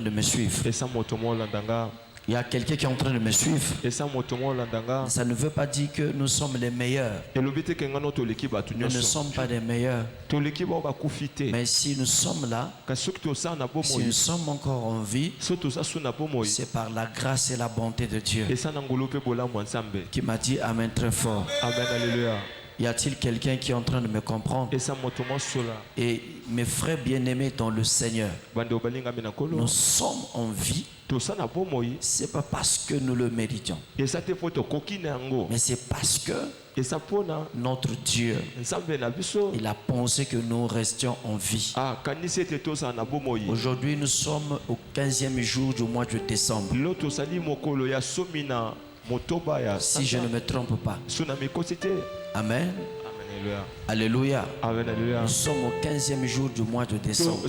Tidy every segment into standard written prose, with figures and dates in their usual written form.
de me suivre. Il y a quelqu'un qui est en train de me suivre. Ça ne veut pas dire que nous sommes les meilleurs. Nous ne sommes pas les meilleurs. Mais si nous sommes là, si nous sommes encore en vie, c'est par la grâce et la bonté de Dieu qui m'a dit Amen très fort. Amen, alléluia. Y a-t-il quelqu'un qui est en train de me comprendre? Et mes frères bien-aimés dans le Seigneur, nous sommes en vie. C'est pas parce que nous le méritons, mais c'est parce que notre Dieu, il a pensé que nous restions en vie. Aujourd'hui, nous sommes au 15e jour du mois de décembre. Si je ne me trompe pas. Amen. Alléluia. Amen, alléluia. Nous sommes au 15e jour du mois de décembre.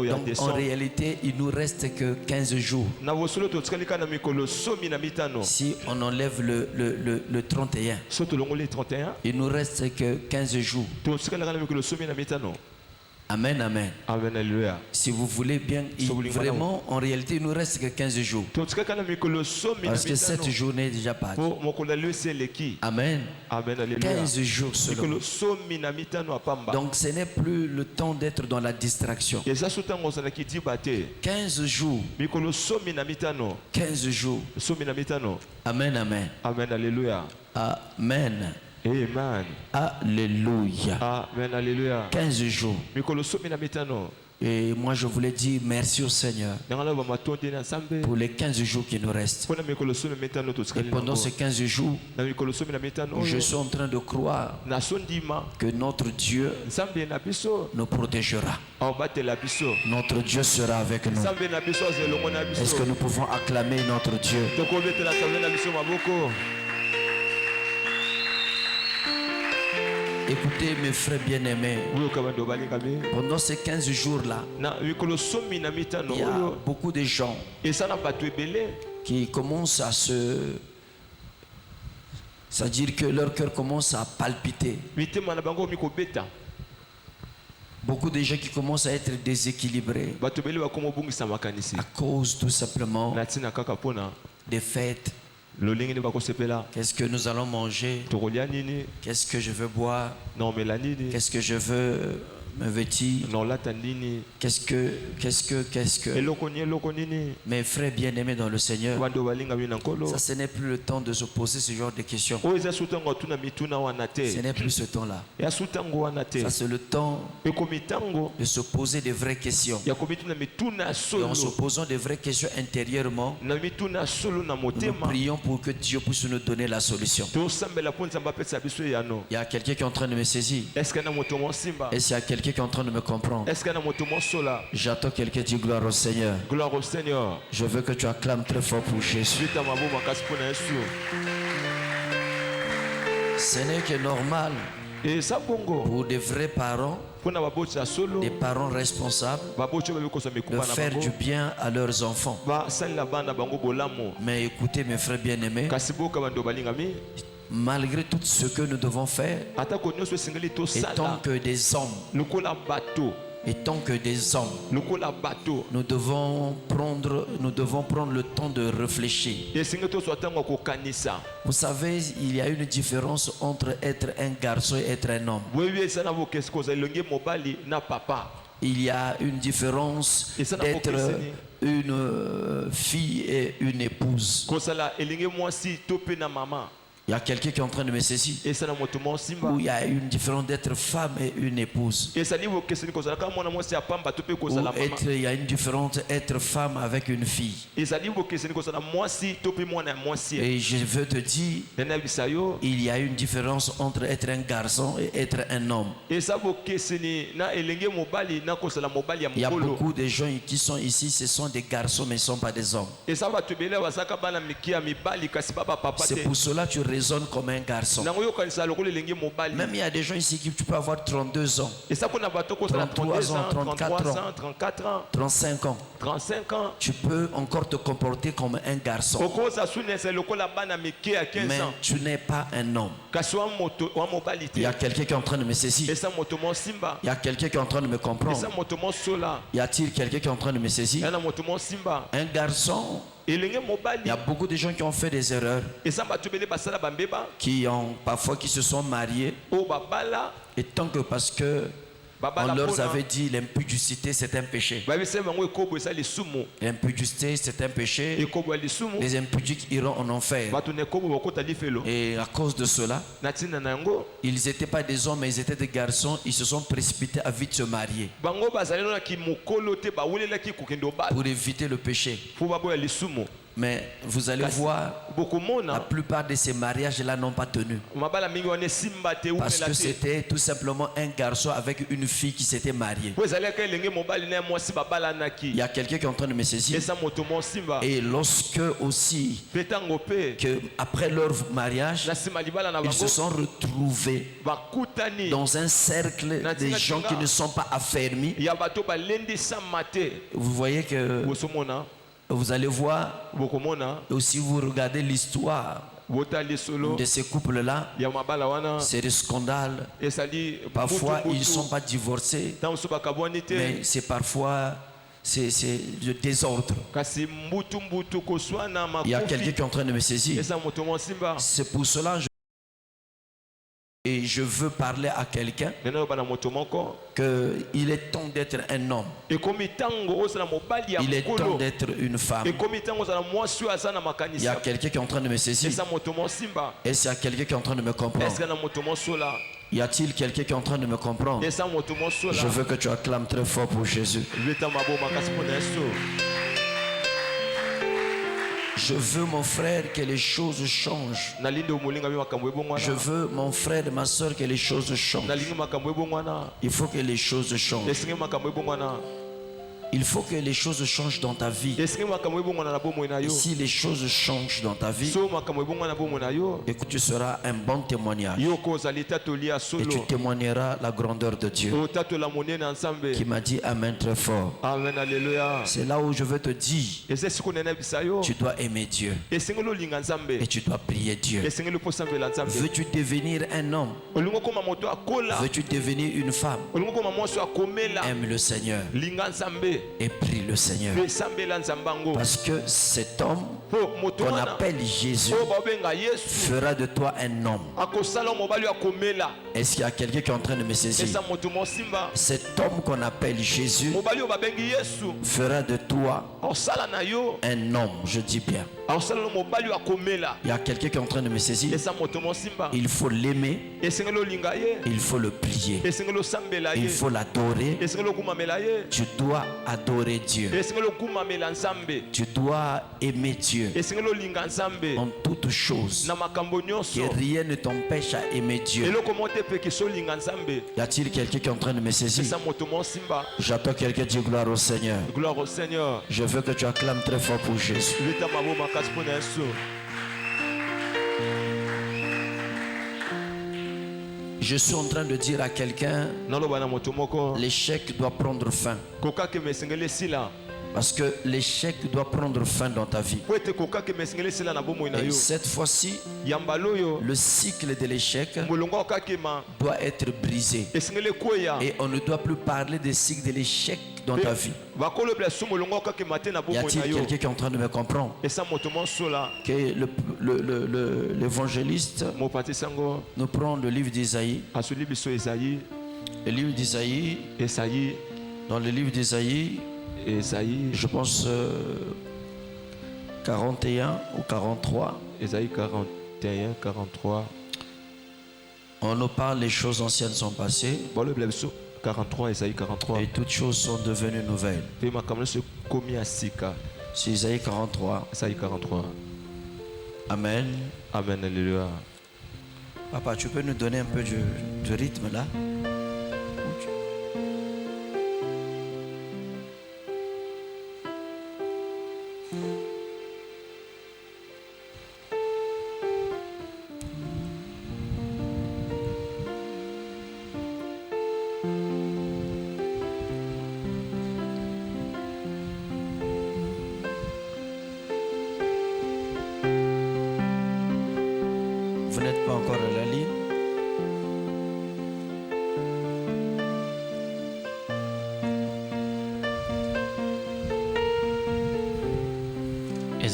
Donc, en réalité, il nous reste que 15 jours. Si on enlève le 31, il nous reste que 15 jours. Amen, amen. Amen, alléluia. Si vous voulez bien, vraiment, en réalité, il nous reste que 15 jours. Parce que cette journée est déjà partie. Amen. Amen, alléluia. 15 jours seulement. Donc ce n'est plus le temps d'être dans la distraction. 15 jours. 15 jours. Amen, amen. Amen, alléluia. Amen. Amen. Alléluia. Amen, alléluia. 15 jours. Et moi je voulais dire merci au Seigneur pour les 15 jours qui nous restent. Et pendant ces 15 jours, je suis en train de croire que notre Dieu nous protégera. Notre Dieu sera avec nous. Est-ce que nous pouvons acclamer notre Dieu? Écoutez mes frères bien-aimés, pendant ces 15 jours-là, il y a beaucoup de gens qui commencent à c'est-à-dire que leur cœur commence à palpiter. Beaucoup de gens qui commencent à être déséquilibrés à cause tout simplement des fêtes. Qu'est-ce que nous allons manger? Qu'est-ce que je veux boire? Qu'est-ce que je veux me vêtir? Qu'est-ce que mes frères bien-aimés dans le Seigneur, ça ce n'est plus le temps de se poser ce genre de questions. Ce n'est plus ce temps-là. Ça c'est le temps de se poser de vraies questions. Et en se posant de vraies questions intérieurement, nous prions pour que Dieu puisse nous donner la solution. Il y a quelqu'un qui est en train de me saisir. Est-ce qu'il y a quelqu'un qui est en train de me comprendre? J'attends quelqu'un qui dit gloire au Seigneur. Gloire au Seigneur. Je veux que tu acclames très fort pour Jésus. Ce n'est que normal pour des vrais parents, des parents responsables, de faire du bien à leurs enfants. Mais écoutez mes frères bien-aimés, malgré tout ce que nous devons faire, étant que des hommes, nous devons prendre le temps de réfléchir. Vous savez, il y a une différence entre être un garçon et être un homme. Il y a une différence d'être une fille et une épouse. Il y a quelqu'un qui est en train de me saisir. Où il y a une différence d'être femme et une épouse. Ou il y a une différence d'être femme avec une fille. Et je veux te dire, il y a une différence entre être un garçon et être un homme. Il y a beaucoup de gens qui sont ici, ce sont des garçons mais ne sont pas des hommes. C'est pour cela que tu raisonne comme un garçon. Même il y a des gens ici qui tu peux avoir 32 ans, 33 ans, 34 ans, 35 ans. 35 ans. Tu peux encore te comporter comme un garçon. Mais tu n'es pas un homme. Il y a quelqu'un qui est en train de me saisir. Il y a quelqu'un qui est en train de me comprendre. Y a-t-il quelqu'un qui est en train de me saisir? Un garçon. Il y a beaucoup de gens qui ont fait des erreurs, qui se sont mariés, et tant que parce que on leur avait dit l'impudicité c'est un péché. L'impudicité c'est un péché. Les impudiques iront en enfer. Et à cause de cela, ils n'étaient pas des hommes mais ils étaient des garçons. Ils se sont précipités à vite se marier pour éviter le péché. Mais vous allez voir, la plupart de ces mariages-là n'ont pas tenu. Parce que c'était tout simplement un garçon avec une fille qui s'était mariée. Il y a quelqu'un qui est en train de me saisir. Et lorsque aussi, après leur mariage, ils se sont retrouvés dans un cercle de gens qui ne sont pas affermis. Vous voyez que... Vous allez voir, si vous regardez l'histoire de ces couples-là, c'est des scandales. Parfois, ils ne sont pas divorcés, mais c'est parfois c'est le désordre. Il y a quelqu'un qui est en train de me saisir. C'est pour cela et je veux parler à quelqu'un qu'il est temps d'être un homme. Il est temps d'être une femme. Il y a quelqu'un qui est en train de me saisir. Et s'il y a quelqu'un qui est en train de me comprendre. Y a-t-il quelqu'un qui est en train de me comprendre? Je veux que tu acclames très fort pour Jésus. Je veux, mon frère, que les choses changent. Je veux, mon frère et ma soeur, que les choses changent. Il faut que les choses changent. Il faut que les choses changent dans ta vie. Et si les choses changent dans ta vie, écoute, tu seras un bon témoignage. Et tu témoigneras la grandeur de Dieu qui m'a dit Amen très fort. Amen, alléluia. C'est là où je veux te dire, tu dois aimer Dieu et tu dois prier Dieu. Veux-tu devenir un homme? Veux-tu devenir une femme? Aime le Seigneur et prie le Seigneur. Parce que cet homme qu'on appelle Jésus fera de toi un homme. Est-ce qu'il y a quelqu'un qui est en train de me saisir? Cet homme qu'on appelle Jésus fera de toi un homme, je dis bien. Il y a quelqu'un qui est en train de me saisir. Il faut l'aimer. Il faut le prier. Il faut l'adorer. Tu dois adorer Dieu. Tu dois aimer Dieu en toutes choses. Que rien ne t'empêche à aimer Dieu. Y a-t-il quelqu'un qui est en train de me saisir? J'attends quelqu'un qui dit gloire au Seigneur. Gloire au Seigneur. Je veux que tu acclames très fort pour Jésus. Je suis en train de dire à quelqu'un, l'échec doit prendre fin. Parce que l'échec doit prendre fin dans ta vie. Et cette fois-ci, le cycle de l'échec doit être brisé. Et on ne doit plus parler des cycles de l'échec dans ta vie. Y a-t-il quelqu'un qui est en train de me comprendre? Que l'évangéliste nous prend le livre d'Isaïe. Le livre d'Isaïe. Dans le livre d'Isaïe, je pense 41 ou 43. Isaïe 41, 43. On nous parle, les choses anciennes sont passées. 43, Isaïe 43. Et toutes choses sont devenues nouvelles. C'est Isaïe 43. Isaïe 43. Amen. Amen, alléluia. Papa, tu peux nous donner un peu du rythme là?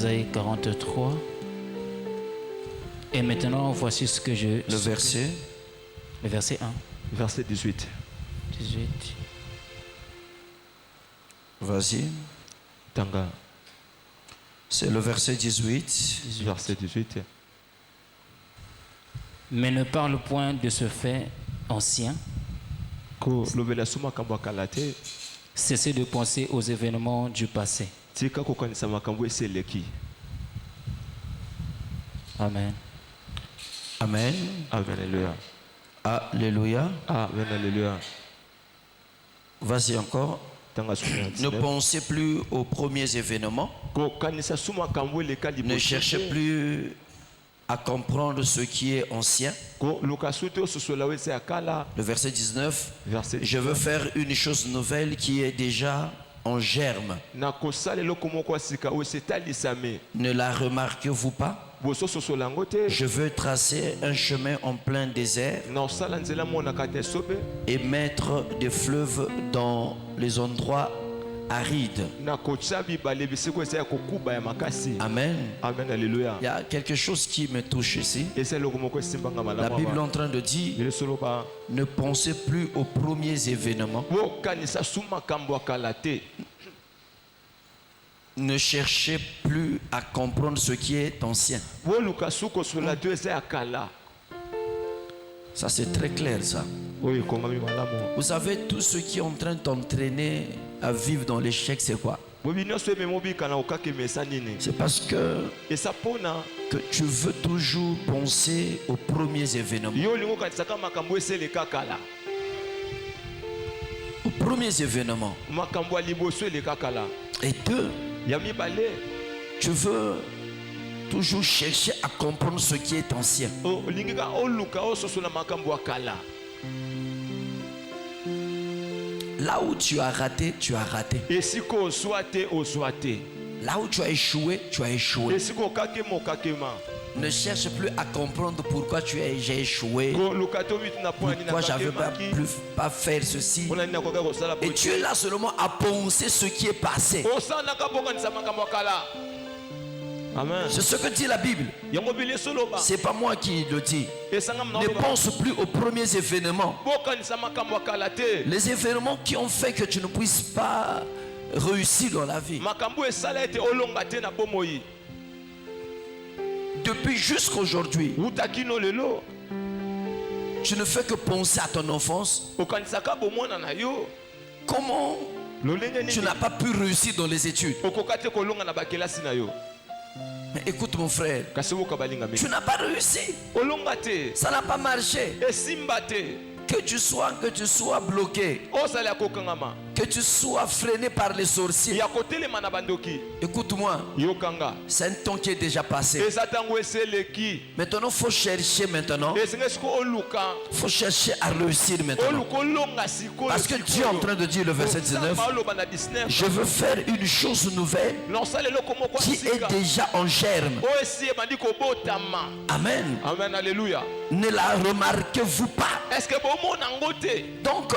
Ésaïe 43. Et maintenant, voici ce que je... Le verset. Le verset 1. Verset 18. 18. Vas-y. Tanga. C'est le verset 18. Verset 18. Mais ne parle point de ce fait ancien. Cessez de penser aux événements du passé. Amen. Amen. Alléluia. Alléluia. Amen. Alléluia. Vas-y encore. Ne pensez plus aux premiers événements. Ne cherchez plus à comprendre ce qui est ancien. Le verset 19. Je veux faire une chose nouvelle qui est déjà en germe. Ne la remarquez-vous pas? Je veux tracer un chemin en plein désert et mettre des fleuves dans les endroits arides. Amen. Amen. Alléluia. Il y a quelque chose qui me touche ici. La Bible est en train de dire, ne pensez plus aux premiers événements. Ne cherchez plus à comprendre ce qui est ancien. Ça c'est très clair ça. Vous savez, tout ce qui est en train de t'entraîner à vivre dans l'échec, c'est quoi? C'est parce que tu veux toujours penser aux premiers événements. Aux premiers événements. Et deux, tu veux toujours chercher à comprendre ce qui est ancien. Là où tu as raté, tu as raté. Là où tu as échoué, tu as échoué. Ne cherche plus à comprendre pourquoi j'ai échoué, pourquoi j'avais pas faire ceci. Et tu es là seulement à penser ce qui est passé. Amen. C'est ce que dit la Bible. C'est pas moi qui le dis. Ne pense plus aux premiers événements. Les événements qui ont fait que tu ne puisses pas réussir dans la vie. Depuis jusqu'à aujourd'hui, tu ne fais que penser à ton enfance. Comment tu n'as pas pu réussir dans les études? Mais écoute mon frère, tu n'as pas réussi. Ça n'a pas marché. Que tu sois bloqué, que tu sois freiné par les sorciers. Écoute-moi, c'est un temps qui est déjà passé. Maintenant, il faut chercher maintenant. Il faut chercher à réussir maintenant. Parce que Dieu est en train de dire le verset 19, je veux faire une chose nouvelle qui est déjà en germe. Amen. Amen. Alléluia. Ne la remarquez-vous pas? Donc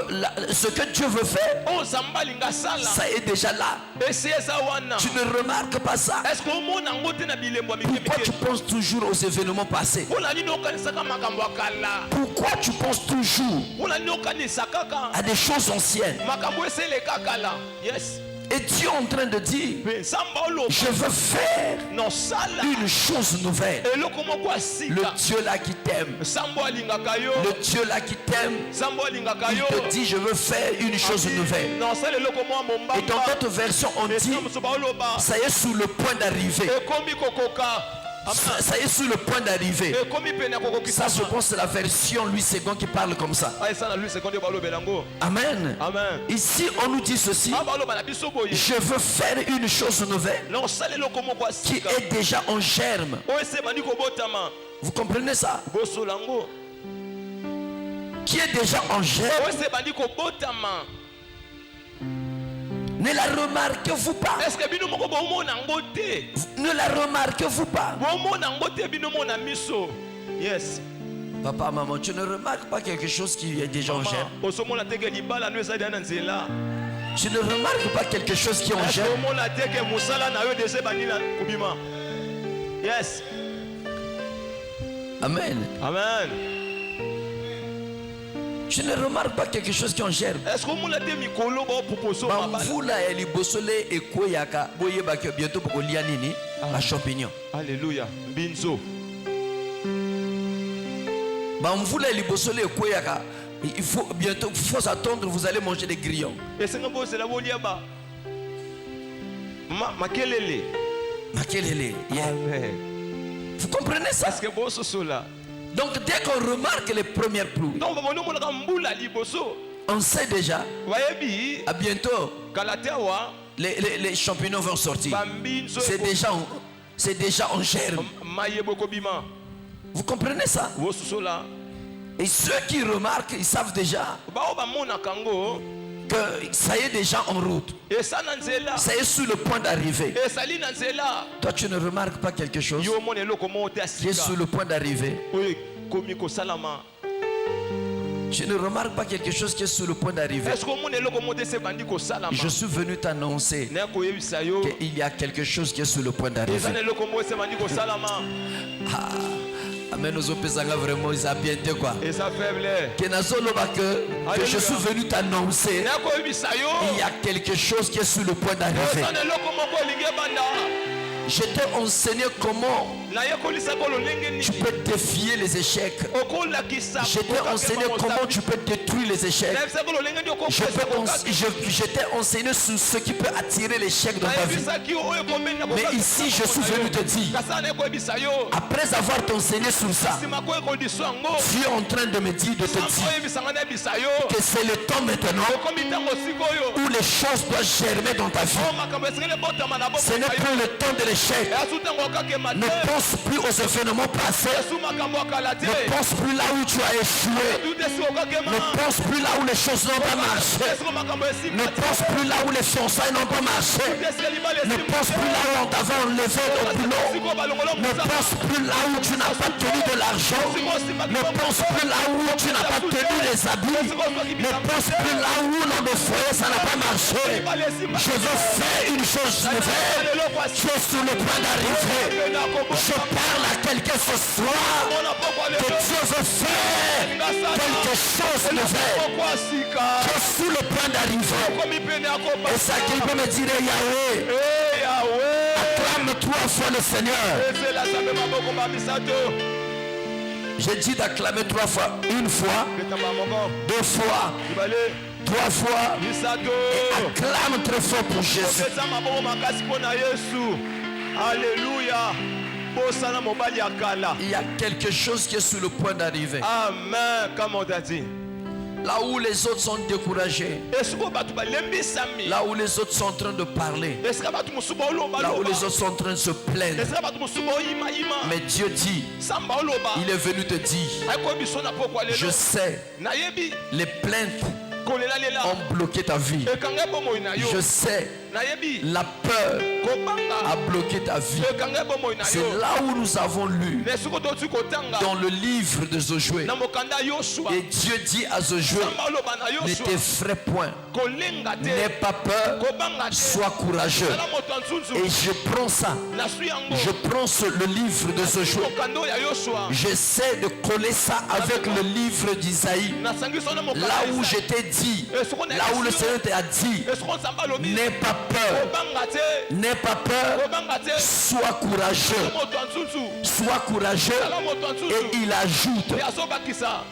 ce que Dieu veut faire, ça est déjà là. Tu ne remarques pas ça. Pourquoi tu penses toujours aux événements passés? Pourquoi tu penses toujours à des choses anciennes? Et Dieu est en train de dire, je veux faire une chose nouvelle. Le Dieu là qui t'aime, le Dieu là qui t'aime, il te dit, je veux faire une chose nouvelle. Et dans notre version on dit, ça y est sur le point d'arriver. Ça y est sur le point d'arriver. Ça, je pense, c'est la version Louis II qui parle comme ça. Amen. Amen. Ici, on nous dit ceci. Je veux faire une chose nouvelle qui est déjà en germe. Vous comprenez ça? Qui est déjà en germe. Ne la remarquez-vous pas? Ne la remarquez-vous pas? Yes. Papa, maman, tu ne remarques pas quelque chose qui est déjà en germe? Tu ne remarques pas quelque chose qui en germe. Yes. Amen. Amen. Tu ne remarques pas quelque chose qui en germe. Est-ce que vous avez mis mikolo ba proposo mabala? Bamvula elibosole ekoyaka boyeba que bientôt pour lia nini a champignon. Alléluia. Binzo. Bamvula elibosole ekoyaka. Il faut bientôt, faut attendre, vous allez manger des grillons. Et c'est comme c'est la volia ba. Makelele. Makelele. Amen. Vous comprenez ça? Parce que bosso sola. Donc dès qu'on remarque les premières pluies, on sait déjà, à bientôt, les champignons vont sortir. C'est déjà en germe. Vous comprenez ça? Et ceux qui remarquent, ils savent déjà que ça y est déjà en route. Ça y est sur le point d'arriver. Toi, tu ne remarques pas quelque chose qui est sur le point d'arriver? Tu ne remarques pas quelque chose qui est sur le point d'arriver? Je suis venu t'annoncer qu'il y a quelque chose qui est sur le point d'arriver. Amen. Vraiment, ils ont bien été quoi. Que je suis venu t'annoncer il y a quelque chose qui est sur le point d'arriver. Je t'ai enseigné comment tu peux défier les échecs. Je t'ai enseigné comment tu peux détruire les échecs. Je t'ai enseigné sur ce qui peut attirer l'échec dans ta vie. Mais ici, je suis venu te dire, après avoir t'enseigné sur ça, tu es en train de me dire, de te dire que c'est le temps maintenant où les choses doivent germer dans ta vie. Ce n'est plus le temps de l'échec. Ne pense plus aux événements passés. Ne pense plus là où tu as échoué. Ne pense plus là où les choses n'ont pas marché. Ne pense plus là où les fiançailles n'ont pas marché. Ne pense plus là où on t'avait enlevé au boulot. Ne pense plus là où tu n'as pas tenu de l'argent. Ne pense plus là où tu n'as pas tenu les habits. Ne pense plus là où dans le foyer ça n'a pas marché. Je veux faire une chose nouvelle. Tu es sur le point d'arriver. Je parle à quelqu'un ce soir que Dieu veut faire quelque chose de nouvelle. Je suis sur le point d'arriver. Et ça qui peut me dire Yahweh. Acclame 3 fois le Seigneur. J'ai dit d'acclamer 3 fois. 1 fois, 2 fois, 3 fois. Et acclame très fort pour Jésus. Alléluia. Il y a quelque chose qui est sur le point d'arriver. Amen. Comme on t'a dit. Là où les autres sont découragés. Là où les autres sont en train de parler. Là où les autres sont en train de se plaindre. Mais Dieu dit, il est venu te dire, je sais, les plaintes ont bloqué ta vie. Je sais, la peur a bloqué ta vie. C'est là où nous avons lu dans le livre de Josué. Et Dieu dit à Josué, ne t'effraie point, n'aie pas peur, sois courageux. Et je prends ça, je prends le livre de Josué, j'essaie de coller ça avec le livre d'Isaïe, là où je t'ai dit, là où le Seigneur t'a dit, n'aie pas peur, n'aie pas peur, sois courageux, sois courageux. Et il ajoute,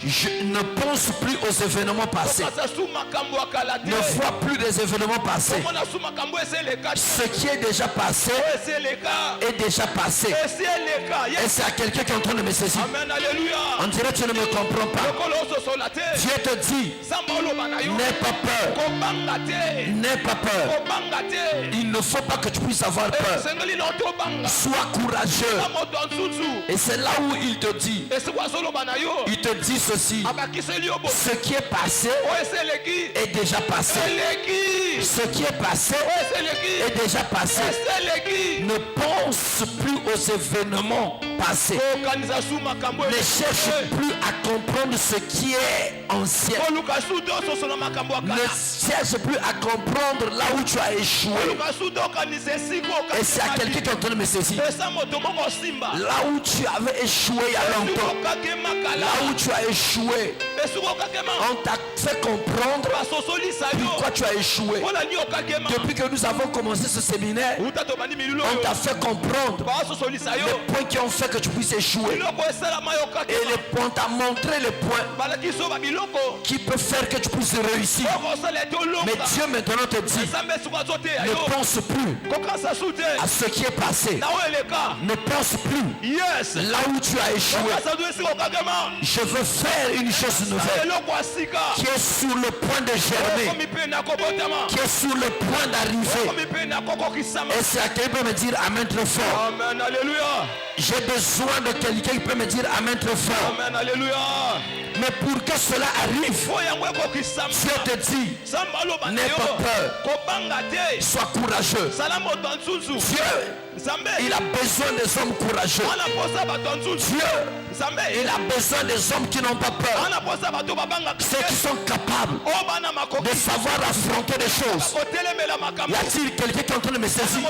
je ne pense plus aux événements passés, ne vois plus des événements passés. Ce qui est déjà passé est déjà passé. Et c'est à quelqu'un qui est en train de me saisir. On dirait que tu ne me comprends pas. Dieu te dit, n'aie pas peur, n'aie pas peur. Il ne faut pas que tu puisses avoir peur. Sois courageux. Et c'est là où il te dit, ceci, ce qui est passé est déjà passé. Ce qui est passé est déjà passé. Ne pense plus aux événements passé. Ne cherche plus à comprendre ce qui est ancien. Ne cherche plus à comprendre là où tu as échoué. Et c'est à quelqu'un qui est en train de me saisir. Là où tu avais échoué il y a longtemps, là où tu as échoué, on t'a fait comprendre pourquoi tu as échoué. Depuis que nous avons commencé ce séminaire, on t'a fait comprendre les points qui ont fait que tu puisses échouer. Et on t'a montré les points qui peuvent faire que tu puisses réussir. Mais Dieu maintenant te dit, ne pense plus à ce qui est passé. Ne pense plus là où tu as échoué. Je veux faire une chose nouvelle qui est sur le point de germer, qui est sur le point d'arriver. Et c'est à quelqu'un qui peut me dire Amen très fort. Amen, alléluia. J'ai besoin de quelqu'un qui peut me dire Amen très fort. Amen, alléluia. Mais pour que cela arrive, Dieu te dit, n'aie pas peur, sois courageux. Dieu, il a besoin des hommes courageux. Dieu, il a besoin des hommes qui n'ont pas peur. Ceux qui sont capables de savoir affronter des choses. Y a-t-il quelqu'un qui est en train de me saisir?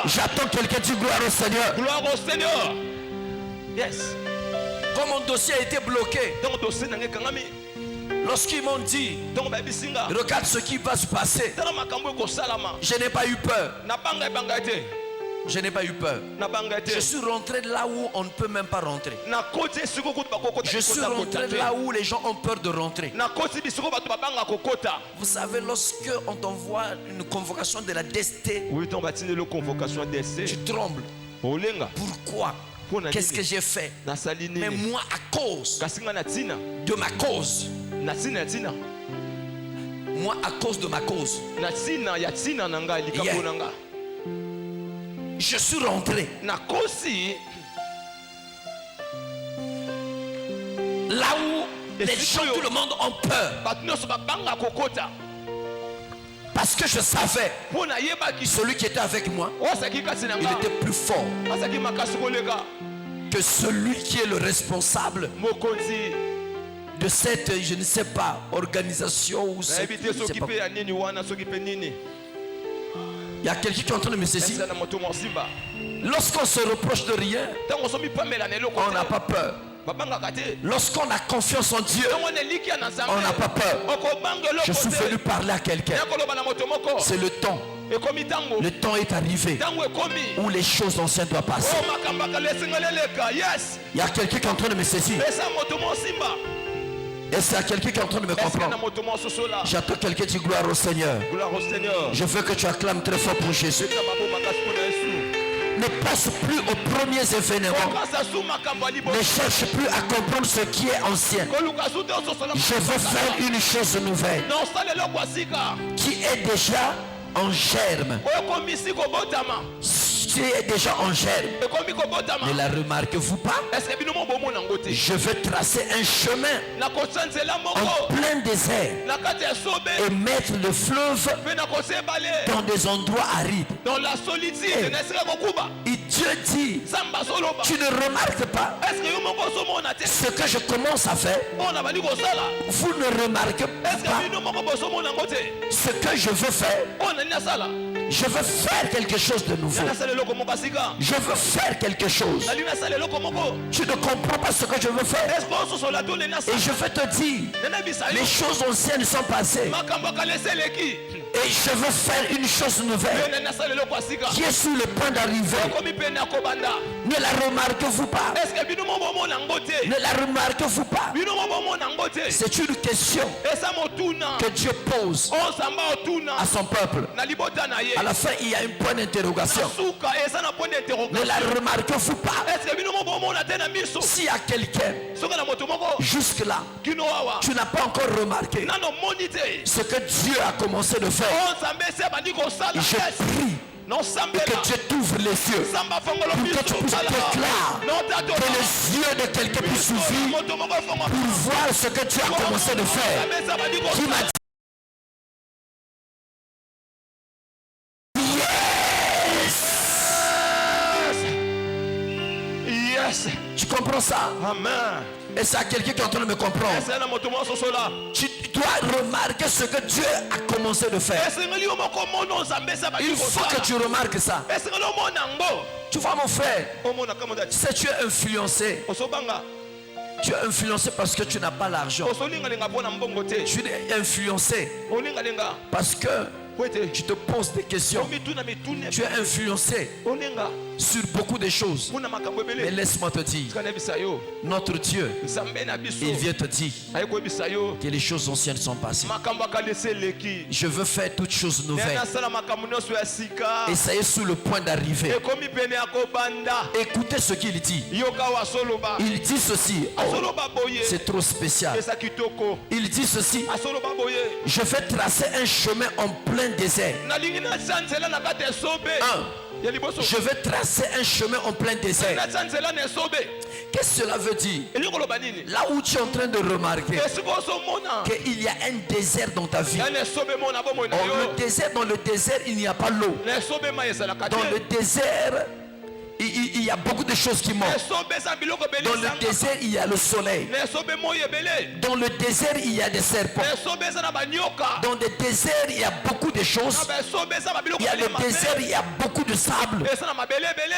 J'attends quelqu'un qui dit gloire au Seigneur. Gloire au Seigneur. Yes. Comme mon dossier a été bloqué, lorsqu'ils m'ont dit, regarde ce qui va se passer, je n'ai pas eu peur. Je n'ai pas eu peur. Je suis rentré là où on ne peut même pas rentrer. Je suis rentré là où les gens ont peur de rentrer. Vous savez, lorsque on t'envoie une convocation de la DST, tu trembles. Pourquoi? Qu'est-ce que j'ai fait? Mais moi, à cause de ma cause, moi, à cause de ma cause, je suis rentré là où les gens, tout le monde ont peur. Parce que je savais celui qui était avec moi, il était plus fort que celui qui est le responsable de cette, je ne sais pas, organisation ou cette, je ne sais pas. Il y a quelqu'un qui est en train de me saisir. Lorsqu'on se reproche de rien, on n'a pas peur. Lorsqu'on a confiance en Dieu, on n'a pas peur. Je suis venu parler à quelqu'un. C'est le temps. Le temps est arrivé où les choses anciennes doivent passer. Il y a quelqu'un qui est en train de me saisir. Et c'est à quelqu'un qui est en train de me comprendre. J'attends quelqu'un qui dit gloire au Seigneur. Je veux que tu acclames très fort pour Jésus. Ne pense plus aux premiers événements. Ne cherche plus à comprendre ce qui est ancien. Je veux faire une chose nouvelle qui est déjà en germe. Qui est déjà en germe. Ne la remarquez-vous pas? Je veux tracer un chemin en plein désert et mettre le fleuve dans des endroits arides. Et Dieu dit, tu ne remarques pas ce que je commence à faire. Vous ne remarquez pas ce que je veux faire. Je veux faire quelque chose de nouveau. Je veux faire quelque chose. Tu ne comprends pas ce que je veux faire. Et je veux te dire, les choses anciennes sont passées. Et je veux faire une chose nouvelle qui est sur le point d'arriver. Ne la remarquez-vous pas? Ne la remarquez-vous pas? C'est une question que Dieu pose à son peuple. À la fin, il y a un point d'interrogation. Ne la remarquez-vous pas? S'il y a quelqu'un jusque là, tu n'as pas encore remarqué ce que Dieu a commencé de faire. Je prie que Dieu t'ouvre les yeux pour que tu puisses déclarer, que les yeux de quelqu'un puissent s'ouvrir pour voir ce que Dieu a commencé de faire. Qui m'a dit Yes. Tu comprends ça? Amen. Et c'est à quelqu'un qui est en train de me comprendre. Tu dois remarquer ce que Dieu a commencé de faire. Il faut que tu remarques ça. Tu vois mon frère, si tu es influencé, tu es influencé parce que tu n'as pas l'argent. Tu es influencé parce que tu te poses des questions. Tu es influencé sur beaucoup de choses. Mais laisse-moi te dire, notre Dieu, il vient te dire que les choses anciennes sont passées. Je veux faire toutes choses nouvelles. Et ça est sur le point d'arriver. Écoutez ce qu'il dit. Il dit ceci. Oh, c'est trop spécial. Il dit ceci. Je vais tracer un chemin en plein désert. Je vais tracer un chemin en plein désert. Qu'est-ce que cela veut dire? Là où tu es en train de remarquer qu'il y a un désert dans ta vie. Dans le désert, il n'y a pas l'eau. Dans le désert, il y a beaucoup de choses qui manquent. Dans le désert, il y a le soleil. Dans le désert, il y a des serpents. Dans le désert, il y a beaucoup de choses. Il y a le désert, il y a beaucoup de sable.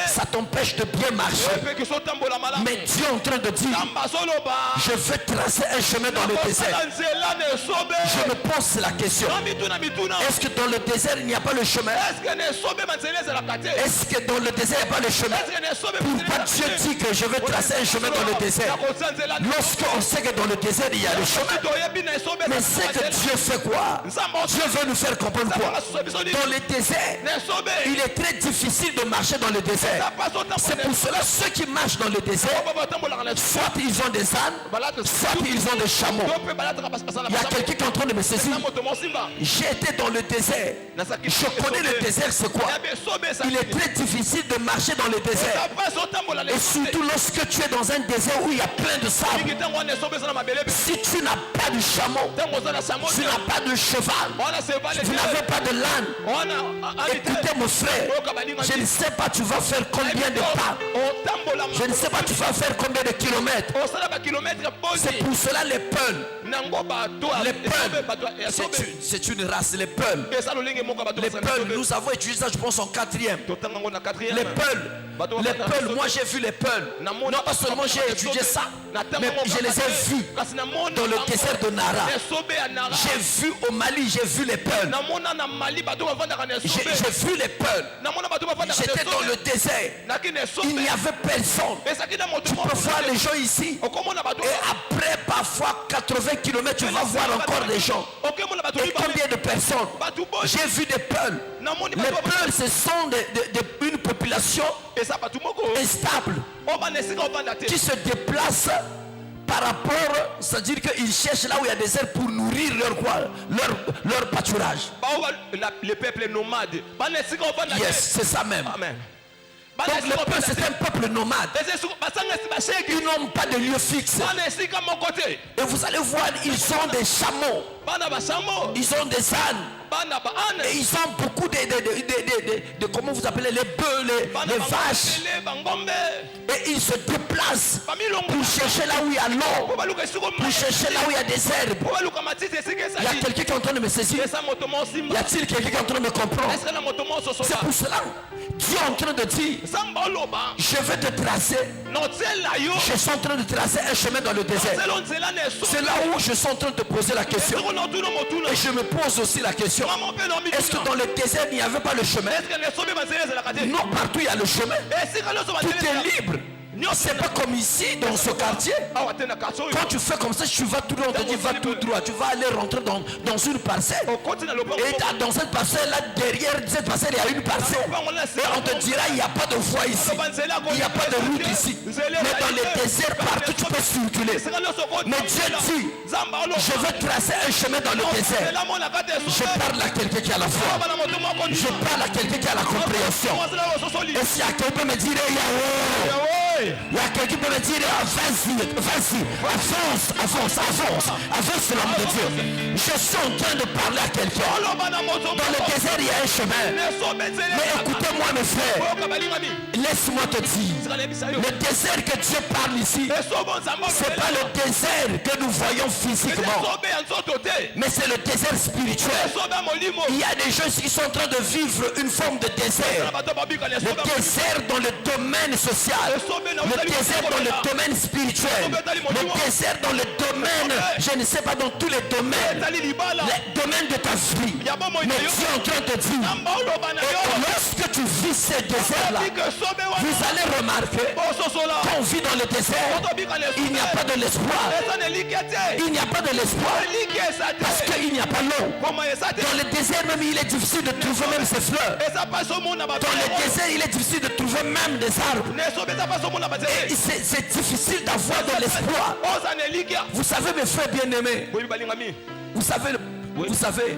Ça t'empêche de bien marcher. Mais Dieu est en train de dire, je vais tracer un chemin dans le désert. Je me pose la question, est-ce que dans le désert, il n'y a pas le chemin? Est-ce que dans le désert, il n'y a pas le chemin? Pourquoi Dieu dit que je vais tracer un chemin dans le désert? Lorsqu'on sait que dans le désert il y a le chemin. Mais c'est que Dieu fait quoi? Dieu veut nous faire comprendre quoi? Dans le désert, il est très difficile de marcher dans le désert. C'est pour cela ceux qui marchent dans le désert, soit ils ont des ânes, soit ils ont des chameaux. Il y a quelqu'un qui est en train de me saisir. J'ai été dans le désert. Je connais le désert, c'est quoi? Il est très difficile de marcher dans le désert. Et surtout lorsque tu es dans un désert où il y a plein de sable. Si tu n'as pas de chameau, tu n'as pas de cheval, tu n'avais pas de l'âne, écoutez mon frère, je ne sais pas tu vas faire combien de pas. Je ne sais pas tu vas faire combien de kilomètres. C'est pour cela les Peuls. Les Peuls, c'est une race, les Peuls. Les Peuls, nous avons étudié ça je pense en 4e. Les Peuls, moi j'ai vu les Peuls. Non pas seulement j'ai étudié ça, mais je les ai vus dans le désert de Nara. J'ai vu au Mali, j'ai vu les Peuls. J'ai vu les Peuls. J'étais dans le désert. Il n'y avait personne. Tu peux voir les gens ici. Et après parfois 80 km, tu vas voir encore des gens. Et combien de personnes? J'ai vu des Peuls. Les Peuls, ce sont une population instable qui se déplace par rapport, c'est-à-dire qu'ils cherchent là où il y a des herbes pour nourrir leur pâturage. Les peuples nomades. Yes, c'est ça même. Amen. Donc le peuple c'est un peuple nomade. Ils n'ont pas de lieu fixe. Et vous allez voir, ils ont des chameaux. Ils ont des ânes. Et ils ont beaucoup de comment vous appelez, les bœufs, les vaches. Et ils se déplacent pour chercher là où il y a l'eau, pour chercher là où il y a des herbes. Il y a quelqu'un qui est en train de me saisir. Y a-t-il quelqu'un qui est en train de me comprendre? C'est pour cela Dieu est en train de dire, je vais te tracer. Je suis en train de tracer un chemin dans le désert. C'est là où je suis en train de te poser la question. Et je me pose aussi la question, est-ce que dans le désert il n'y avait pas le chemin? Non, partout il y a le chemin. Tout est libre. C'est pas comme ici dans ce quartier. Quand tu fais comme ça, tu vas tout droit, on te dit va tout droit. Tu vas aller rentrer dans une parcelle. Et dans cette parcelle là, derrière cette parcelle, il y a une parcelle. Et on te dira il n'y a pas de voie ici. Il n'y a pas de route ici. Mais dans les déserts, partout tu peux circuler. Mais Dieu dit, je vais tracer un chemin dans le désert. Je parle à quelqu'un qui a la foi. Je parle à quelqu'un qui a la compréhension. Et si quelqu'un peut me dire Yahweh, il y a quelqu'un qui peut me dire vas-y, avance l'homme de Dieu. Je suis en train de parler à quelqu'un. Dans le désert il y a un chemin. Mais écoutez-moi Écoute-moi mes frères. Laisse-moi te dire. Le désert que Dieu parle ici, c'est pas le désert que nous voyons physiquement, mais c'est le désert spirituel. Il y a des gens qui sont en train de vivre une forme de désert. Le désert dans le domaine social, le désert dans le domaine spirituel, le désert dans le domaine, je ne sais pas, dans tous les domaines, les domaines de ta vie. Mais Dieu est en train de dire, et lorsque tu vis ces déserts-là, vous allez remarquer qu'on vit dans le désert, il n'y a pas de l'espoir. Il n'y a pas de l'espoir parce qu'il n'y a pas l'eau. Dans le désert même, il est difficile de trouver même ses fleurs. Dans le désert, il est difficile de trouver même des arbres. Et c'est difficile d'avoir de l'espoir. Vous savez, mes frères bien-aimés, vous savez,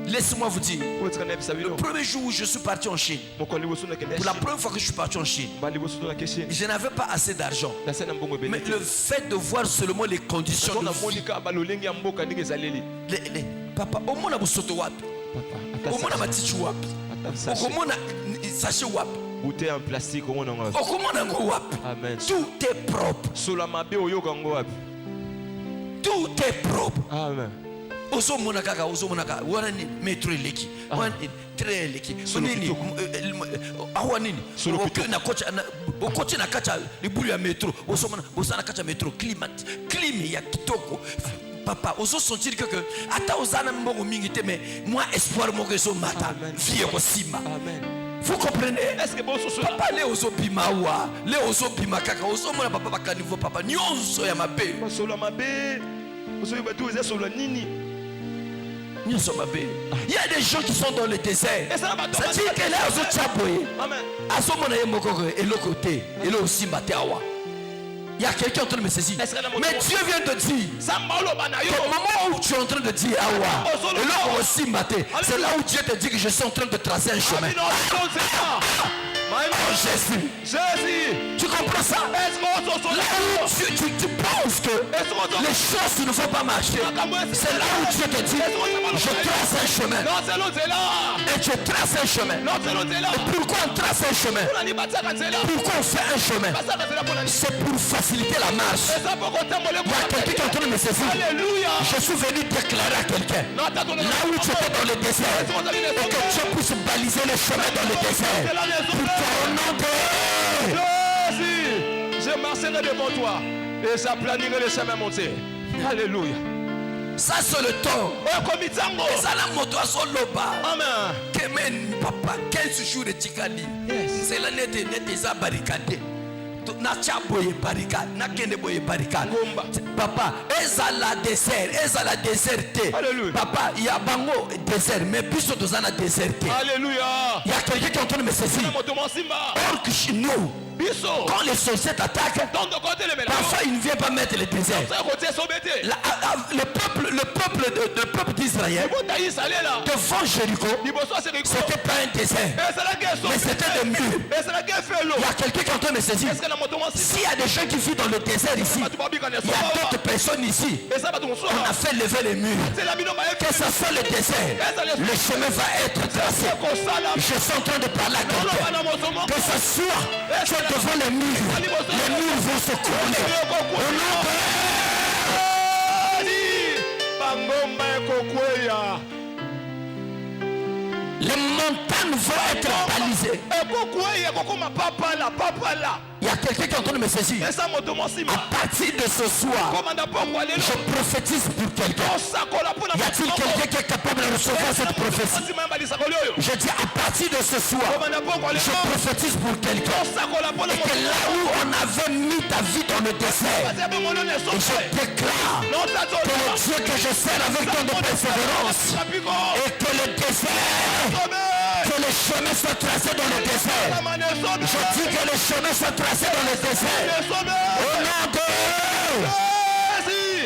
laissez-moi vous dire, le premier jour où je suis parti en Chine, pour la première fois que je suis parti en Chine, je n'avais pas assez d'argent. Mais le fait de voir seulement les conditions de vie, papa, au moins on soto wapi, au moins on matiti wapi, au moins on sachet wapi, bouteille en plastique, au moins on Amen. Tout est propre. Tout est propre. Amen. Ozo monaka wana ni metro leki wana tre leki sonini awanini na kocha na kacha libulu ya metro ozo mona bosana kacha metro clim ya kitoko. Papa, ozo sentir que ata ozana mbongo mingi te, mais moi espoir mo que so mata vie ko sima. Amen. Vous comprenez? Est-ce que papa le ozo bima wa le ozo bima kaka ozo mona papa baka niveau papa nyonso ya mabe solo mabe ozo batu eza solo nini. Il y a des gens qui sont dans le désert. C'est-à-dire que là, il y a quelqu'un en train de me saisir. Mais Dieu vient de dire, au moment où tu es en train de dire Awa, et là aussi maté, c'est là où Dieu te dit que je suis en train de tracer un chemin. Oh Jésus, tu comprends ça? Là où tu penses que les choses ne vont pas marcher, c'est là où Dieu te dit, je trace un chemin. Et tu traces un chemin. Et pourquoi on trace un chemin? Pourquoi on fait un chemin? C'est pour faciliter la marche. Il y a quelqu'un qui est en train de me saisir. Je suis venu déclarer à quelqu'un, là où tu étais dans le désert, et que Dieu puisse baliser le chemin dans le désert. Je marcherai devant toi et j'aplanirai le chemin monté. Alléluia. Ça c'est le temps. Et ça la moto à son loba. Amen. Kemen papa 15 jours de tikali. C'est l'année des barricadés. Na chaboye barricade, na kende boye barricade. Papa, ezala désert, ezala déserté. Papa, il y a bango désert, mais plus de zana déserté. Alléluia. Il y a quelqu'un qui est en train de me saisir. Or que chez nous, quand les sorciers t'attaquent, parfois ils ne viennent pas mettre les déserts. Le peuple d'Israël devant Jéricho, c'était pas un désert, mais c'était des murs. Il y a quelqu'un qui est en train de me saisir. S'il y a des gens qui vivent dans le désert ici, il y a d'autres personnes ici. On a fait lever les murs. Que ce soit le désert, le chemin va être tracé. Je suis en train de parler à quelqu'un. Que ce soit, tu es devant les murs vont se couler. Au nom de... Les montagnes vont être balisées. Il y a quelqu'un qui est en train de me saisir. À partir de ce soir, je prophétise pour quelqu'un. Y a-t-il quelqu'un qui est capable de recevoir cette prophétie? Je dis à partir de ce soir, je prophétise pour quelqu'un. Et que là où on avait mis ta vie dans le désert, je déclare que le Dieu que je sers avec tant de persévérance, et que le désert, que les chemins soient tracés dans le désert. Je dis que les chemins soient tracés dans le désert. Au nom de...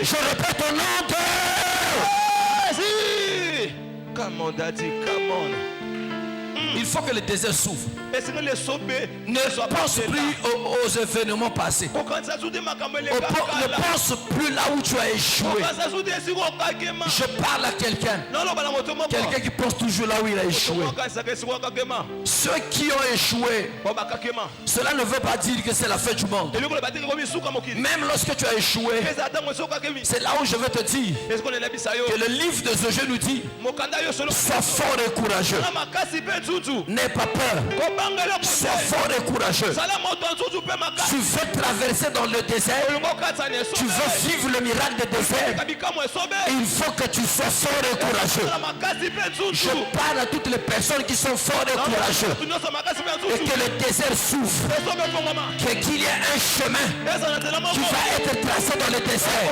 Je répète au nom de... Come on, daddy, come on. Il faut que le désert s'ouvre. Ne pense plus aux événements passés. Ne pense plus là où tu as échoué. Je parle à quelqu'un. Quelqu'un qui pense toujours là où il a échoué. Ceux qui ont échoué, cela ne veut pas dire que c'est la fin du monde. Même lorsque tu as échoué, c'est là où je veux te dire que le livre de Josué nous dit: sois fort et courageux. N'aie pas peur. Sois fort et courageux. Tu veux traverser dans le désert. Tu veux vivre le miracle du désert. Il faut que tu sois fort et courageux. Je parle à toutes les personnes qui sont fortes et courageux. Et que le désert s'ouvre. Qu'il y ait un chemin qui va être tracé dans le désert.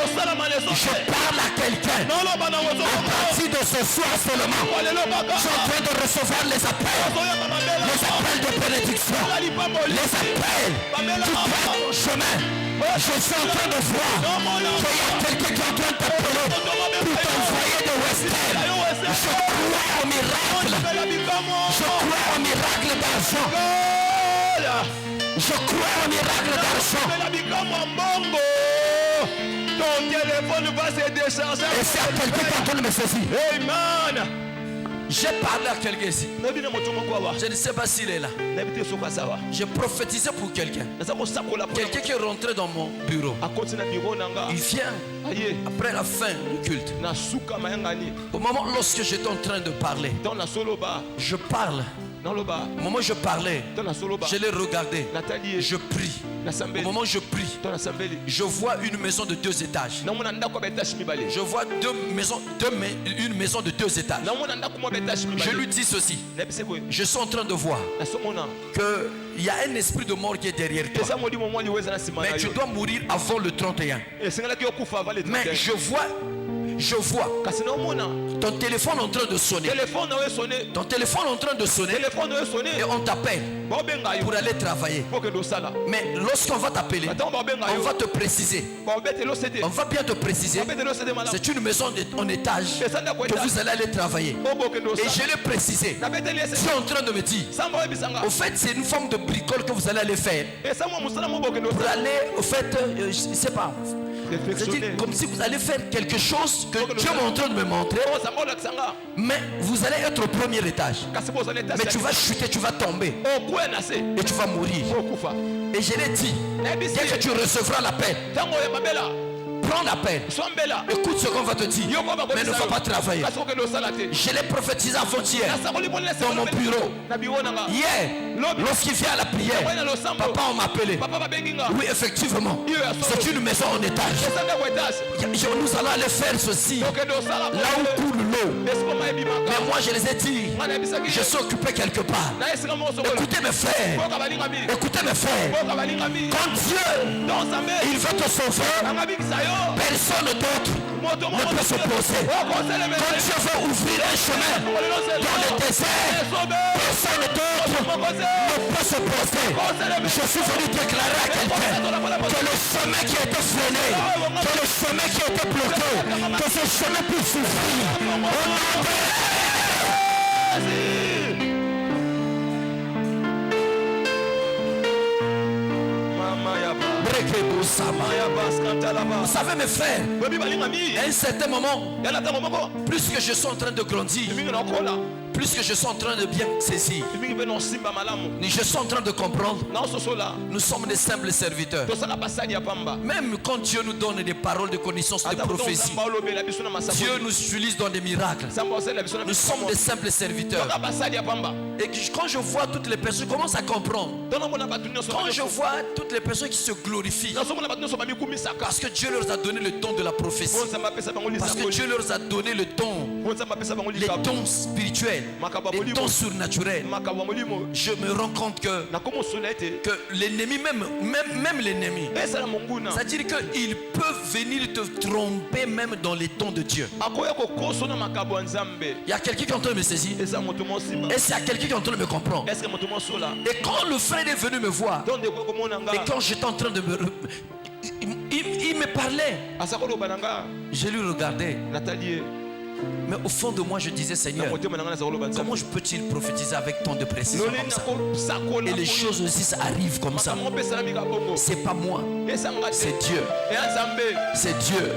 Je parle à quelqu'un. À partir de ce soir seulement, je suis en train de recevoir les appels de bénédiction, les appels qui prennent mon chemin. Je suis en train de voir qu'il y a quelqu'un qui est en train de t'appeler pour t'envoyer de Western. Je crois au miracle. Je crois au miracle d'argent. Je crois au miracle d'argent. Ton téléphone va se décharger. Et c'est à quelqu'un qui est en train de me saisir. Amen. J'ai parlé à quelqu'un ici. Je ne sais pas s'il est là. J'ai prophétisé pour quelqu'un. Quelqu'un qui est rentré dans mon bureau. Il vient après la fin du culte. Au moment lorsque j'étais en train de parler, je parle. Au moment où je parlais, je l'ai regardé. Je prie. Au moment où je prie, je vois une maison de 2 étages. Je vois une maison de 2 étages. Je lui dis ceci. Je suis en train de voir qu'il y a un esprit de mort qui est derrière toi. Mais tu dois mourir avant le 31. Mais je vois ton téléphone en train de sonner. Ton téléphone en train de sonner. Et on t'appelle pour aller travailler. Mais lorsqu'on va t'appeler, on va te préciser. On va bien te préciser. C'est une maison en étage que vous allez aller travailler. Et je l'ai précisé. Tu es en train de me dire, au fait, c'est une forme de bricole que vous allez aller faire. Pour aller, au fait, je ne sais pas. C'est comme si vous allez faire quelque chose que Dieu m'est en train de me montrer. Mais vous allez être au premier étage. Mais tu vas chuter, tu vas tomber. Et tu vas mourir. Et je l'ai dit, dès que tu recevras l'appel, prends l'appel. Écoute ce qu'on va te dire. Mais ne va pas travailler. Je l'ai prophétisé avant-hier dans mon bureau. Hier, lorsqu'il vient à la prière, papa on m'a appelé. Oui, effectivement, c'est une maison en étage. Nous allons aller faire ceci là où coule l'eau. Mais moi je les ai dit, je suis occupé quelque part. Écoutez mes frères, écoutez mes frères. Quand Dieu il veut te sauver, personne d'autre ne peut se poser. Quand Dieu veut ouvrir un chemin dans le désert, personne d'autre ne peut se poser. Je suis venu déclarer à quelqu'un que le chemin qui était freiné, que le chemin qui était bloqué, que ce chemin puisse s'ouvrir. Vous savez mes frères, à un certain moment, plus que je suis en train de grandir, plus que je suis en train de bien saisir, je suis en train de comprendre, nous sommes des simples serviteurs. Même quand Dieu nous donne des paroles de connaissance, de prophétie, Dieu nous utilise dans des miracles. Nous sommes des simples serviteurs. Et quand je vois toutes les personnes, je commence à comprendre. Quand je vois toutes les personnes qui se glorifient, parce que Dieu leur a donné le don de la prophétie, parce que Dieu leur a donné le don, les dons spirituels, les dons surnaturels, je me rends compte que l'ennemi, même l'ennemi, c'est-à-dire qu'ils peuvent venir te tromper même dans les dons de Dieu. Il y a quelqu'un qui est en train de me saisir. Et c'est à quelqu'un qui est en train de me comprendre. Et quand le frère est venu me voir, et quand j'étais en train de me... Il me parlait. Je lui regardais. Mais au fond de moi, je disais, Seigneur, comment peux-il prophétiser avec tant de précision comme ça? Et les choses aussi, ça arrive comme ça. C'est pas moi, c'est Dieu. C'est Dieu.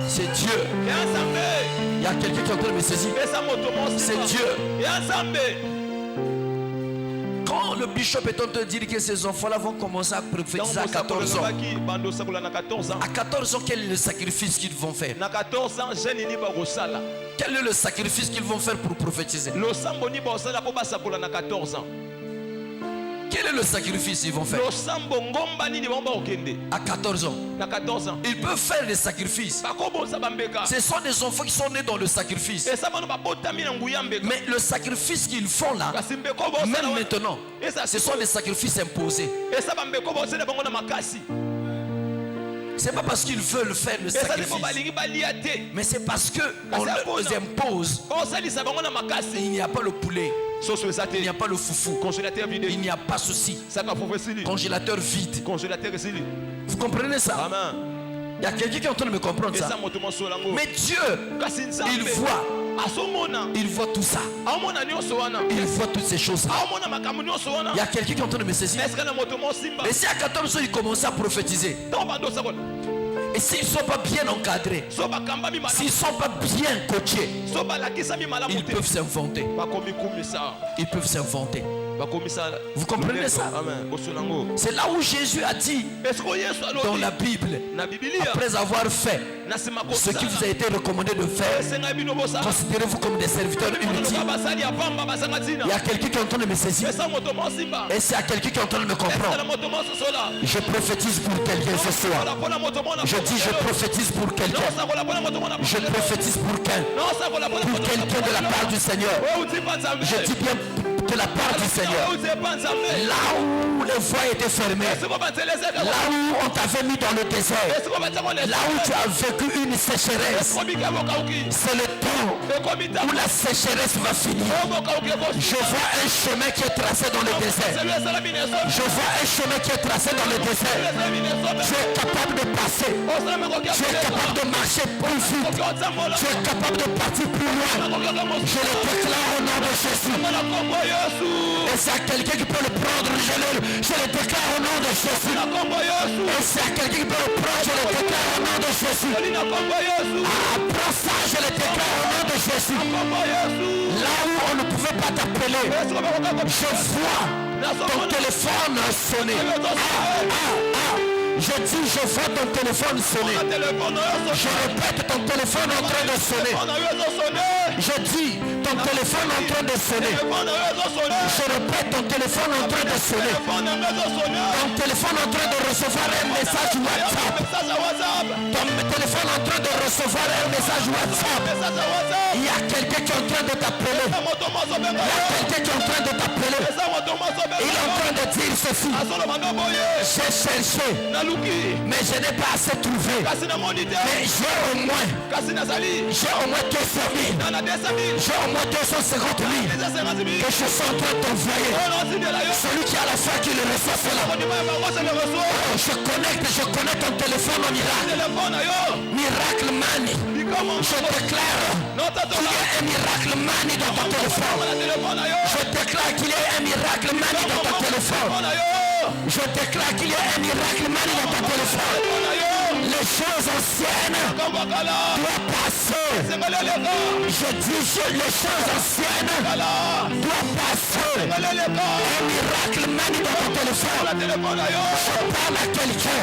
C'est Dieu. Il y a quelqu'un qui est en train de me saisir. C'est Dieu. Quand le bishop est en train de dire que ces enfants-là vont commencer à prophétiser à 14 ans. À 14 ans, quel est le sacrifice qu'ils vont faire? Quel est le sacrifice qu'ils vont faire pour prophétiser? Quel est le sacrifice qu'ils vont faire? À 14 ans. Ils peuvent faire des sacrifices. Ce sont des enfants qui sont nés dans le sacrifice. Mais le sacrifice qu'ils font là, même maintenant, ce sont des sacrifices imposés. C'est pas parce qu'ils veulent faire le sacrifice, mais c'est parce qu'on leur impose. Il n'y a pas le poulet, il n'y a pas le foufou, il n'y a pas ceci, congélateur vide. Vous comprenez ça? Amen. Il y a quelqu'un qui est en train de me comprendre ça. Mais Dieu, il voit. Il voit tout ça. Il voit toutes ces choses. Il y a quelqu'un qui est en train de me saisir. Et si à 14 ans il commence à prophétiser, et s'ils ne sont pas bien encadrés, s'ils ne sont pas bien coachés, ils peuvent s'inventer. Ils peuvent s'inventer. Vous comprenez ça? C'est là où Jésus a dit dans la Bible, après avoir fait ce qui vous a été recommandé de faire, considérez-vous comme des serviteurs inutiles. Il y a quelqu'un qui est en train de me saisir. Et c'est à quelqu'un qui est en train de me comprendre. Je prophétise pour quelqu'un ce soir. Je dis je prophétise pour quelqu'un. Je prophétise pour quelqu'un de la part du Seigneur. Je dis bien de la part du Seigneur. Là où les voies étaient fermées, là où on t'avait mis dans le désert, là où tu as vécu une sécheresse, c'est le temps où la sécheresse va finir. Je vois un chemin qui est tracé dans le désert. Je vois un chemin qui est tracé dans le désert. Tu es capable de passer. Tu es capable de marcher plus vite. Tu es capable de partir plus loin. Je le déclare au nom de Jésus. Et c'est à quelqu'un qui peut le prendre, je le déclare au nom de Jésus. Et c'est à quelqu'un qui peut le prendre, je le déclare au nom de Jésus. Après ça, je le déclare au nom de Jésus. Là où on ne pouvait pas t'appeler, je vois ton téléphone sonner. Je dis, je vois ton téléphone sonner. Je répète, ton téléphone en train de sonner. Je dis, ton téléphone en train de sonner. Je répète, ton téléphone en train de sonner. Ton téléphone en train de recevoir un message WhatsApp. Ton téléphone en train de recevoir un message WhatsApp. Il y a quelqu'un qui est en train de t'appeler. Il y a quelqu'un qui est en train de t'appeler. Il est en train de dire ceci. J'ai cherché, mais je n'ai pas assez trouvé. Mais j'ai au moins 200 000. J'ai au moins 250 000 que je suis en train de t'envoyer. Celui qui a la foi qui le reçoit cela. Je connais ton téléphone au miracle. Miracle Money. Je déclare qu'il y a un miracle Money dans ton téléphone. Je déclare qu'il y a un miracle Money dans ton téléphone. Je déclare qu'il y a un miracle Money dans ton téléphone. Les choses anciennes doivent passer. Je dis les choses anciennes doivent passer. Un miracle Money dans ton téléphone. Je parle à quelqu'un.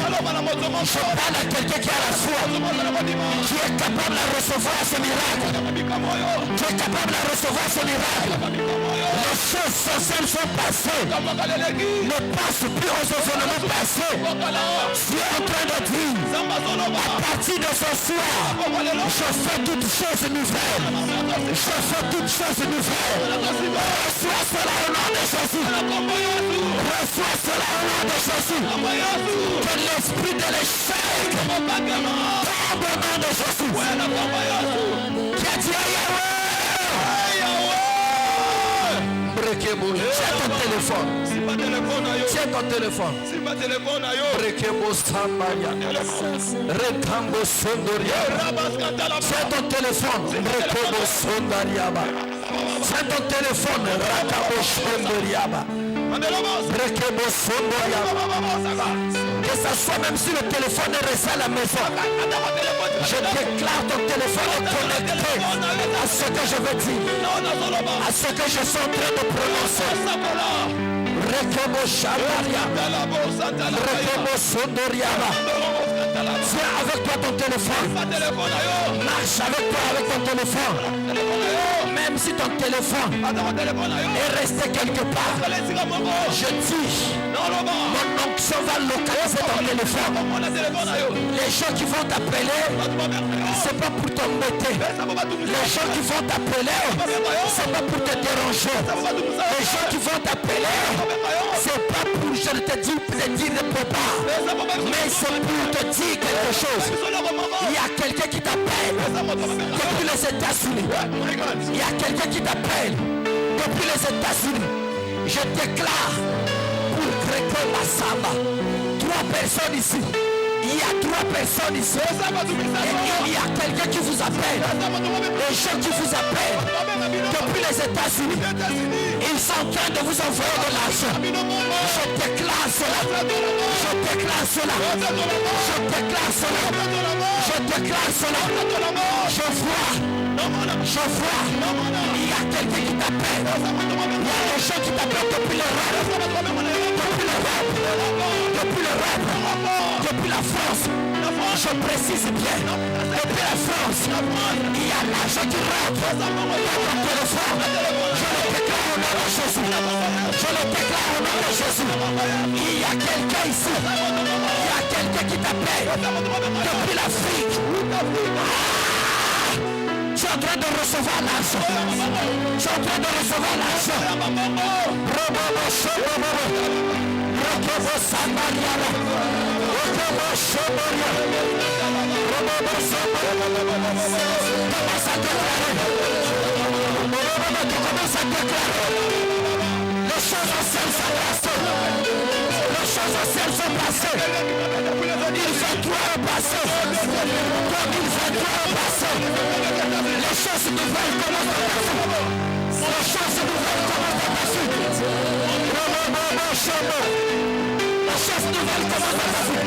Je parle à quelqu'un qui a la foi, qui est capable de recevoir ce miracle. Qui est capable de recevoir ce miracle. Les choses anciennes sont passées. Ne passe plus aux événements passés. Tu es en train de dire, à partir de ce soir, je fais toutes choses nouvelles. Je fais toutes choses nouvelles. Reçois cela au nom de Jésus. Reçois cela au nom de Jésus. Que l'esprit de l'échec tombe au nom de Jésus. Qui a dit Yahweh? Tiens ton téléphone. Tiens ton téléphone. Tiens ton téléphone. Tiens ton téléphone. Que ça soit même si le téléphone est resté à la maison, je déclare ton téléphone est connecté à ce que je veux dire, à ce que je suis en train de prononcer. Tiens avec toi ton téléphone. Marche avec toi avec ton téléphone. Même si ton téléphone est resté quelque part, je dis, mon onction va localiser ton téléphone. Les gens qui vont t'appeler, c'est pas pour t'embêter. Les gens qui vont t'appeler, c'est pas pour te déranger. Les gens qui vont t'appeler, c'est pas pour, je te dis, te dire ne peux pas, mais c'est pour te dire quelque chose. Il y a quelqu'un qui t'appelle depuis les États-Unis. Il y a quelqu'un qui t'appelle depuis les États-Unis. Je déclare pour Grégo Massamba, 3 personnes ici. Il y a 3 personnes ici. Et il y a quelqu'un qui vous appelle. Les gens qui vous appellent depuis les États-Unis, ils sont en train de vous envoyer de l'argent. Je déclare cela. Je déclare cela. Je déclare cela. Je déclare cela. Je vois. Il y a quelqu'un qui t'appelle. Il y a des gens qui t'appellent depuis le rap. Depuis le rap. Depuis le rap. Depuis la France. Je précise bien. Depuis la France. Il y a l'argent qui rentre dans ton téléphone. Je le déclare au nom de Jésus. Je le déclare au nom de Jésus. Il y a quelqu'un ici. Il y a quelqu'un qui t'appelle depuis l'Afrique. Tu es en train de recevoir l'argent. Tu es en train de recevoir l'argent. Les choses anciennes sont passées. Les choses anciennes sont passées. Il fait toi au passé. Comme il fait toi au passé. Les choses nouvelles commencent à passer. Les choses nouvelles commencent à passer. Les choses nouvelles commencent à passer.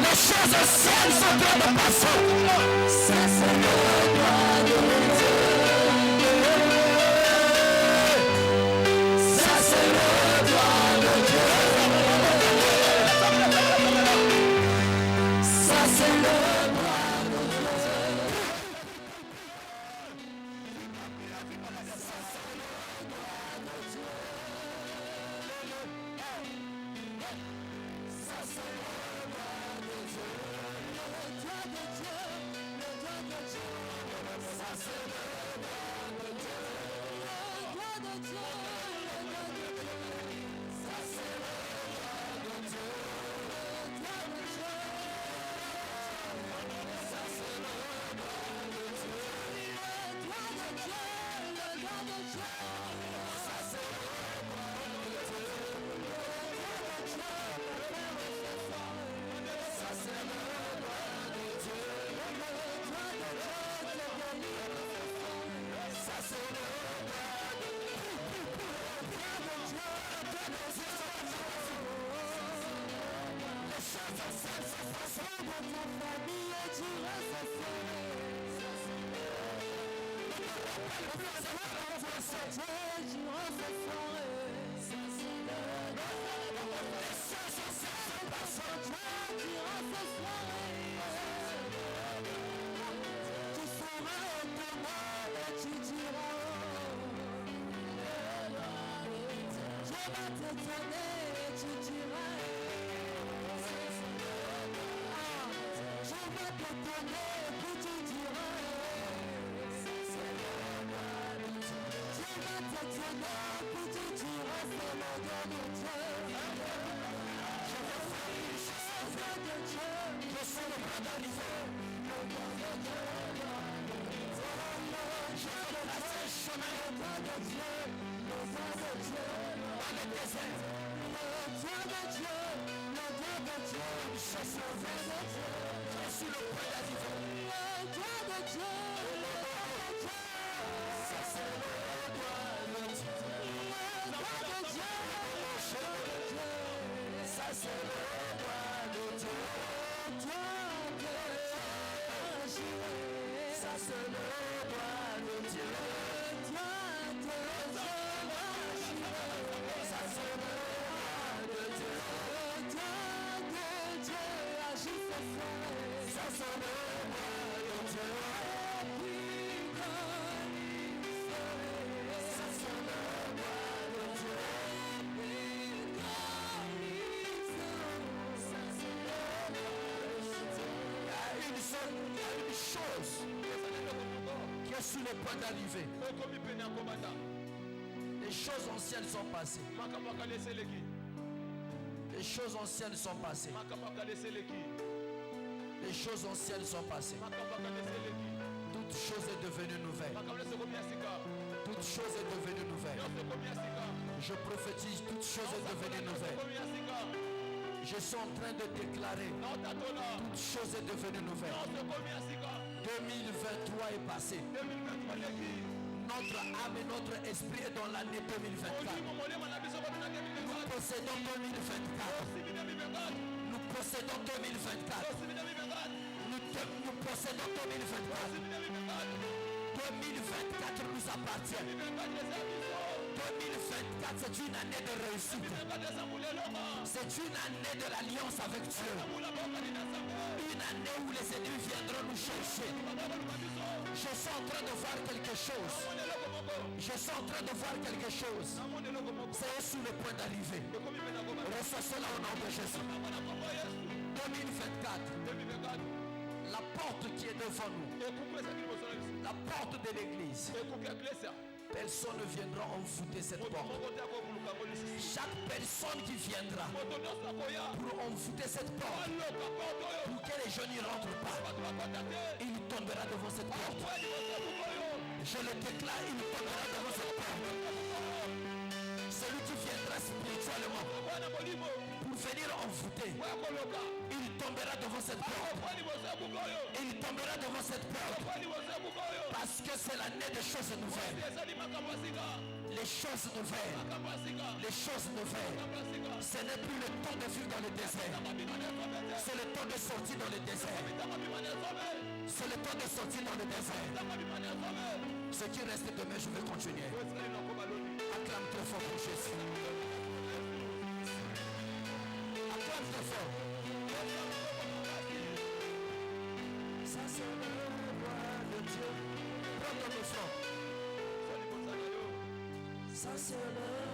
Les choses anciennes sont en train de passer. Ça c'est le droit de Dieu. Ça c'est le droit de Dieu. Ça c'est le droit de tu diras. Je vais te donner, puis tu diras. Je vais te donner, puis tu diras, c'est le don de Dieu. Je vais faire une chose de Dieu. Je suis le bras d'arriver. Le don de Dieu. Je vais passer le chemin. Le don de Dieu. Le don de Dieu. Dans le désert. Le don de Dieu. Le don de Dieu. Je suis le don de Dieu. Je suis le point d'arriver. Le don de Dieu. Le don de Dieu. Ça c'est le doigt de Dieu. Le doigt de Dieu. Ça c'est le doigt de Dieu. Ça c'est le doigt de Dieu. Ça c'est le doigt de Dieu. Ça c'est le doigt de Dieu. Ça c'est le doigt de Dieu. Il y a une chose qui est sur le point d'arriver. Les choses anciennes sont passées. Les choses anciennes sont passées. Les choses anciennes sont passées. Toute chose est devenue nouvelle. Toute chose est devenue nouvelle. Je prophétise, toute chose est devenue nouvelle. Je suis en train de déclarer, toute chose est devenue nouvelle. 2023 est passé. Notre âme et notre esprit est dans l'année 2024. Nous possédons 2024. Nous possédons 2024. Nous possédons 2024. 2024 nous appartient. 2024 c'est une année de réussite. C'est une année de l'alliance avec Dieu. Une année où les ennemis viendront nous chercher. Je suis en train de voir quelque chose. Je suis en train de voir quelque chose. C'est sur le point d'arriver. Reçois cela au nom de Jésus. 2024. La porte qui est devant nous, la porte de l'église, personne ne viendra envoûter cette porte. Chaque personne qui viendra pour envoûter cette porte, pour que les jeunes n'y rentrent pas, il tombera devant cette porte. Je le déclare, il tombera devant cette porte. Celui qui viendra spirituellement pour venir envoûter, il tombera devant cette porte. Il tombera devant cette porte. Parce que c'est l'année des choses nouvelles. Les choses nouvelles. Les choses nouvelles. Ce n'est plus le temps de vivre dans le désert. C'est le temps de sortir dans le désert. C'est le temps de sortir dans le désert. Ce qui reste demain, je vais continuer. Acclame très fort pour Jésus. Acclame très fort. Ça c'est le roi de Dieu. Prends ton front. Ça c'est le